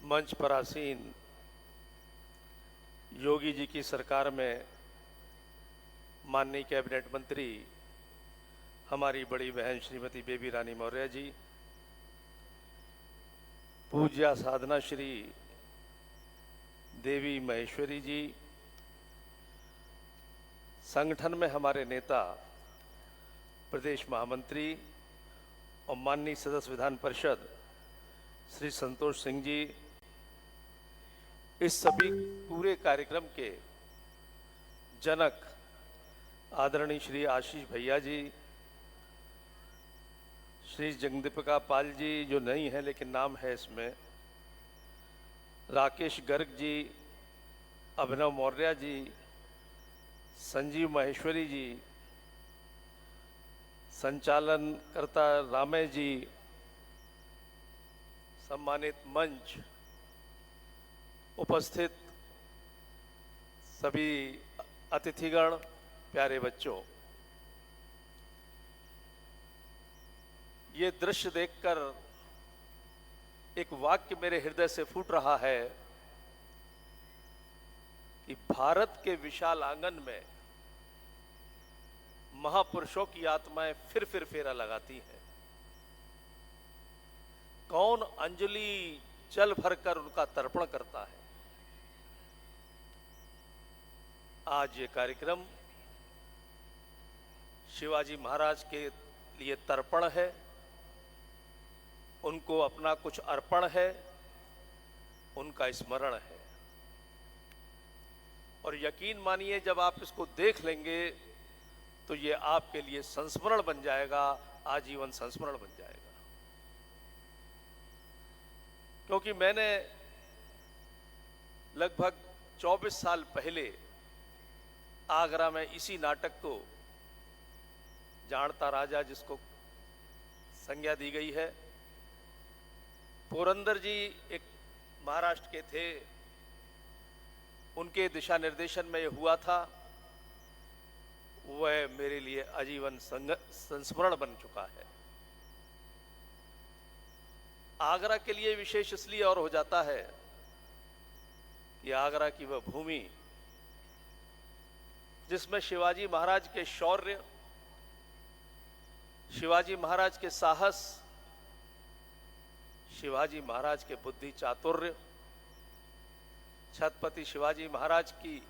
मंच पर आसीन योगी जी की सरकार में माननीय कैबिनेट मंत्री हमारी बड़ी बहन श्रीमती बेबी रानी मौर्य जी, पूज्या साधना श्री देवी महेश्वरी जी, संगठन में हमारे नेता प्रदेश महामंत्री और माननीय सदस्य विधान परिषद श्री संतोष सिंह जी, इस सभी पूरे कार्यक्रम के जनक आदरणीय श्री आशीष भैया जी, श्री जगदीपिका पाल जी जो नहीं है लेकिन नाम है इसमें, राकेश गर्ग जी, अभिनव मौर्य जी, संजीव महेश्वरी जी, संचालनकर्ता रामे जी, सम्मानित मंच, उपस्थित सभी अतिथिगण, प्यारे बच्चों, ये दृश्य देखकर एक वाक्य मेरे हृदय से फूट रहा है कि भारत के विशाल आंगन में महापुरुषों की आत्माएं फिर फेरा लगाती हैं। कौन अंजलि जल भरकर उनका तर्पण करता है। आज ये कार्यक्रम शिवाजी महाराज के लिए तर्पण है, उनको अपना कुछ अर्पण है, उनका स्मरण है। और यकीन मानिए जब आप इसको देख लेंगे तो ये आपके लिए संस्मरण बन जाएगा, आजीवन संस्मरण बन जाएगा। क्योंकि मैंने लगभग 24 साल पहले आगरा में इसी नाटक को जानता राजा, जिसको संज्ञा दी गई है, पुरंदर जी एक महाराष्ट्र के थे, उनके दिशा निर्देशन में यह हुआ था, वह मेरे लिए आजीवन संस्मरण बन चुका है। आगरा के लिए विशेष इसलिए और हो जाता है कि आगरा की वह भूमि जिसमें शिवाजी महाराज के शौर्य, शिवाजी महाराज के साहस, शिवाजी महाराज के बुद्धि चातुर्य, छत्रपति शिवाजी महाराज की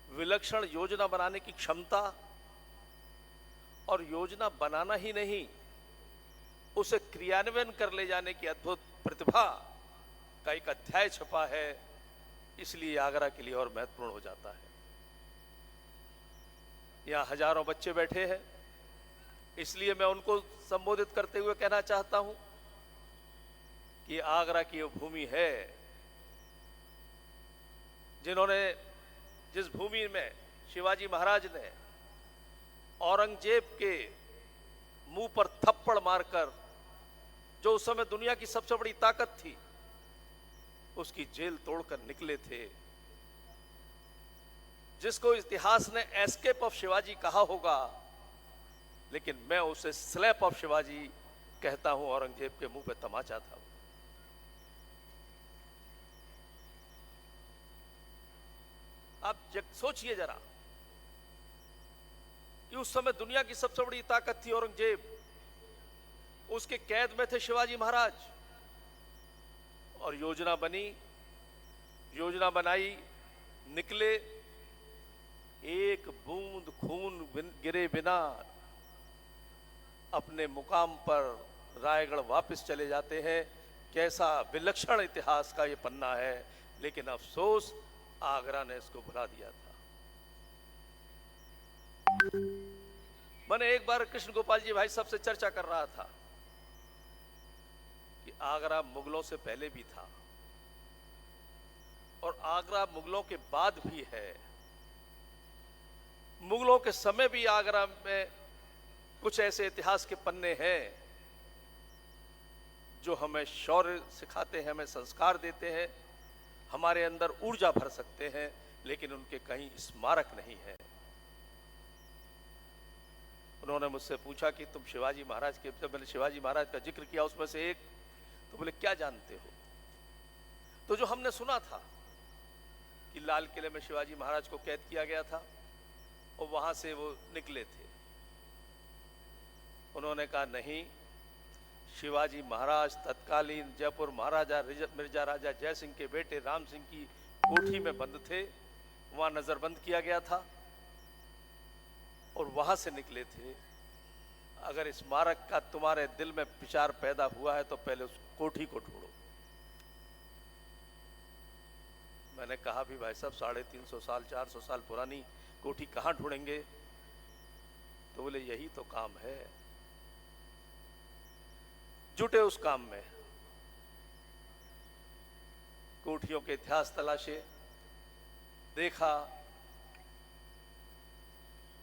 विलक्षण योजना बनाने की क्षमता, और योजना बनाना ही नहीं, उसे क्रियान्वयन कर ले जाने की अद्भुत प्रतिभा का एक अध्याय छपा है। इसलिए आगरा के लिए और महत्वपूर्ण हो जाता है। यहां हजारों बच्चे बैठे हैं, इसलिए मैं उनको संबोधित करते हुए कहना चाहता हूं कि आगरा की वो भूमि है जिस भूमि में शिवाजी महाराज ने औरंगजेब के मुंह पर थप्पड़ मारकर, जो उस समय दुनिया की सबसे बड़ी ताकत थी, उसकी जेल तोड़कर निकले थे, जिसको इतिहास ने एस्केप ऑफ शिवाजी कहा होगा, लेकिन मैं उसे स्लैप ऑफ शिवाजी कहता हूं। औरंगजेब के मुंह पे तमाचा था। आप सोचिए जरा कि उस समय दुनिया की सबसे बड़ी ताकत थी औरंगजेब, उसके कैद में थे शिवाजी महाराज, और योजना बनी, योजना बनाई, निकले, एक बूंद खून गिरे बिना अपने मुकाम पर रायगढ़ वापस चले जाते हैं। कैसा विलक्षण इतिहास का ये पन्ना है, लेकिन अफसोस आगरा ने इसको भुला दिया था। मैंने एक बार कृष्ण गोपाल जी भाई साहब से चर्चा कर रहा था कि आगरा मुगलों से पहले भी था और आगरा मुगलों के बाद भी है। मुगलों के समय भी आगरा में कुछ ऐसे इतिहास के पन्ने हैं जो हमें शौर्य सिखाते हैं, हमें संस्कार देते हैं, हमारे अंदर ऊर्जा भर सकते हैं, लेकिन उनके कहीं स्मारक नहीं है। उन्होंने मुझसे पूछा कि तुम शिवाजी महाराज के, जब मैंने शिवाजी महाराज का जिक्र किया उसमें से एक, तो बोले क्या जानते हो? तो जो हमने सुना था कि लाल किले में शिवाजी महाराज को कैद किया गया था और वहां से वो निकले थे, उन्होंने कहा नहीं, शिवाजी महाराज तत्कालीन जयपुर महाराजा मिर्जा राजा जय सिंह के बेटे राम सिंह की कोठी में बंद थे, वहां नजरबंद किया गया था और वहां से निकले थे। अगर स्मारक का तुम्हारे दिल में विचार पैदा हुआ है तो पहले उस कोठी को ढूंढो। मैंने कहा भी भाई साहब 350 साल 400 साल पुरानी कोठी कहां ढूंढेंगे? तो बोले यही तो काम है। जुटे उस काम में, कोठियों के इतिहास तलाशे, देखा।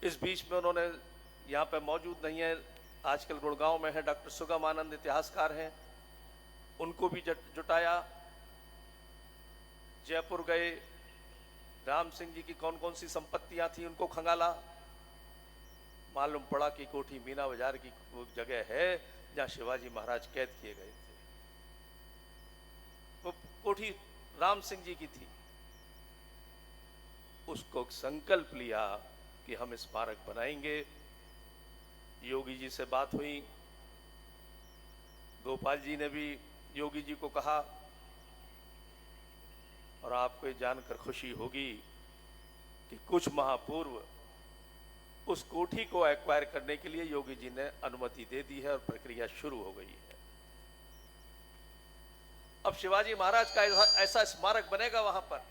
इस बीच में उन्होंने, यहां पे मौजूद नहीं है, आजकल गुड़गांव में है, डॉक्टर सुगम आनंद इतिहासकार हैं, उनको भी जुटाया। जयपुर गए, राम सिंह जी की कौन कौन सी संपत्तियां थी उनको खंगाला। मालूम पड़ा कि कोठी मीना बाजार की वो जगह है जहां शिवाजी महाराज कैद किए गए थे। वो कोठी राम सिंह जी की थी। उसको संकल्प लिया कि हम स्मारक बनाएंगे। योगी जी से बात हुई, गोपाल जी ने भी योगी जी को कहा, और आपको ये जानकर खुशी होगी कि कुछ माह पूर्व उस कोठी को एक्वायर करने के लिए योगी जी ने अनुमति दे दी है और प्रक्रिया शुरू हो गई है। अब शिवाजी महाराज का ऐसा स्मारक बनेगा वहां पर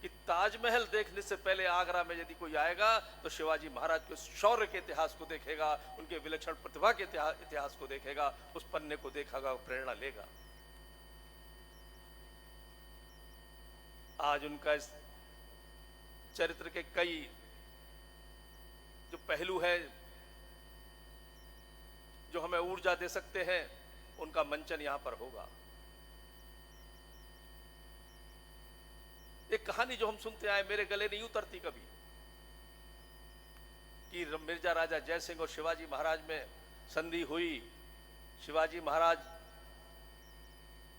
कि ताजमहल देखने से पहले आगरा में यदि कोई आएगा तो शिवाजी महाराज के शौर्य के इतिहास को देखेगा, उनके विलक्षण प्रतिभा के इतिहास को देखेगा, उस पन्ने को देखेगा, प्रेरणा लेगा। आज उनका इस चरित्र के कई जो पहलू हैं जो हमें ऊर्जा दे सकते हैं, उनका मंचन यहां पर होगा। एक कहानी जो हम सुनते आए, मेरे गले नहीं उतरती कभी, कि मिर्जा राजा जय सिंह और शिवाजी महाराज में संधि हुई। शिवाजी महाराज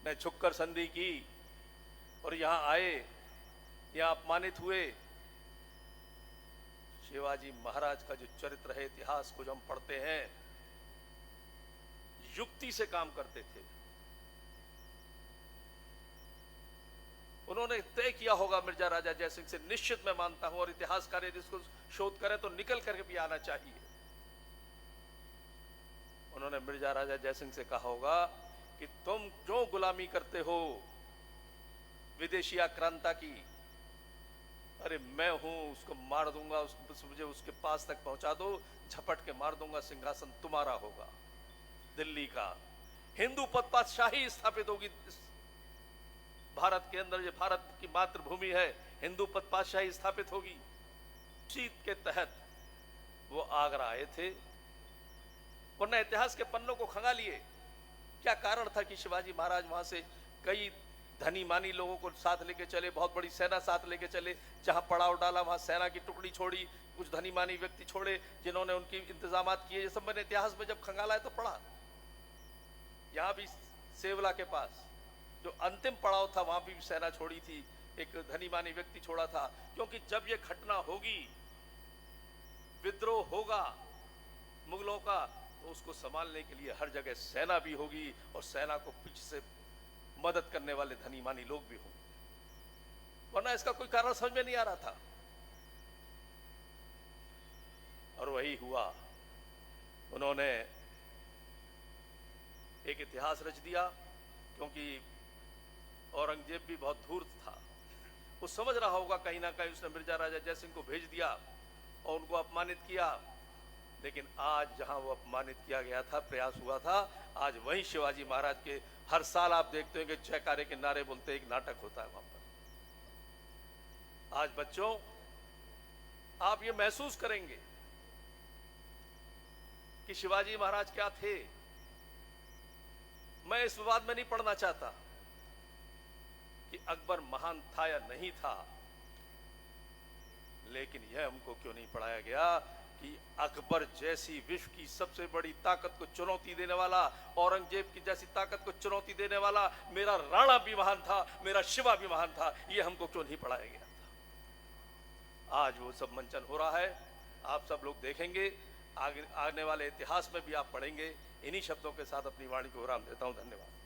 ने झुककर संधि की और यहां आए, यहां अपमानित हुए। शिवाजी महाराज का जो चरित्र है, इतिहास को जो हम पढ़ते हैं, युक्ति से काम करते थे। उन्होंने तय किया होगा मिर्जा राजा जय सिंह से, निश्चित मैं मानता हूं, और इतिहासकार यदि इसको शोध करें तो निकल करके भी आना चाहिए। उन्होंने मिर्जा राजा जय सिंह से कहा होगा कि तुम जो गुलामी करते हो विदेशी आक्रांता की, अरे मैं हूं, उसको मार दूंगा, मुझे उसके पास तक पहुंचा दो, झपट के मार दूंगा, सिंहासन तुम्हारा होगा दिल्ली का। हिंदू पदपातशाही स्थापित होगी भारत के अंदर, जो भारत की मातृभूमि है, हिंदू पदपातशाही स्थापित होगी। जीत के तहत वो आगरा आए थे, वरना इतिहास के पन्नों को खंगा लिए। क्या कारण था कि शिवाजी महाराज वहां से कई धनी मानी लोगों को साथ लेके चले, बहुत बड़ी सेना साथ लेके चले, जहां पड़ाव डाला वहां सेना की टुकड़ी छोड़ी, कुछ धनी मानी व्यक्ति छोड़े जिन्होंने उनकी इंतजामात किए। ये सब मैंने इतिहास में जब खंगाला है तो पढ़ा। यहां भी सेवला के पास जो अंतिम पड़ाव था, वहां भी सेना छोड़ी थी, एक धनी मानी व्यक्ति छोड़ा था, क्योंकि जब ये घटना होगी, विद्रोह होगा मुगलों का, तो उसको संभालने के लिए हर जगह सेना भी होगी और सेना को पीछे से मदद करने वाले धनी मानी लोग भी होंगे, वरना इसका कोई कारण समझ में नहीं आ रहा था। और वही हुआ। उन्होंने एक इतिहास रच दिया, क्योंकि औरंगजेब भी बहुत धूर्त था। वो समझ रहा होगा कहीं ना कहीं उसने मिर्जा राजा जय सिंह को भेज दिया और उनको अपमानित किया। लेकिन आज जहां वो अपमानित किया गया था, प्रयास हुआ था, आज वहीं शिवाजी महाराज के हर साल आप देखते हैं कि जयकारे के नारे बोलते एक नाटक होता है वहां पर। आज बच्चों, आप ये महसूस करेंगे कि शिवाजी महाराज क्या थे। मैं इस विवाद में नहीं पढ़ना चाहता कि अकबर महान था या नहीं था, लेकिन यह हमको क्यों नहीं पढ़ाया गया कि अकबर जैसी विश्व की सबसे बड़ी ताकत को चुनौती देने वाला, औरंगजेब की जैसी ताकत को चुनौती देने वाला मेरा राणा भी महान था, मेरा शिवा भी महान था, ये हमको क्यों नहीं पढ़ाया गया था। आज वो सब मंचन हो रहा है, आप सब लोग देखेंगे, आगे आने वाले इतिहास में भी आप पढ़ेंगे। इन्हीं शब्दों के साथ अपनी वाणी को विराम देता हूं। धन्यवाद।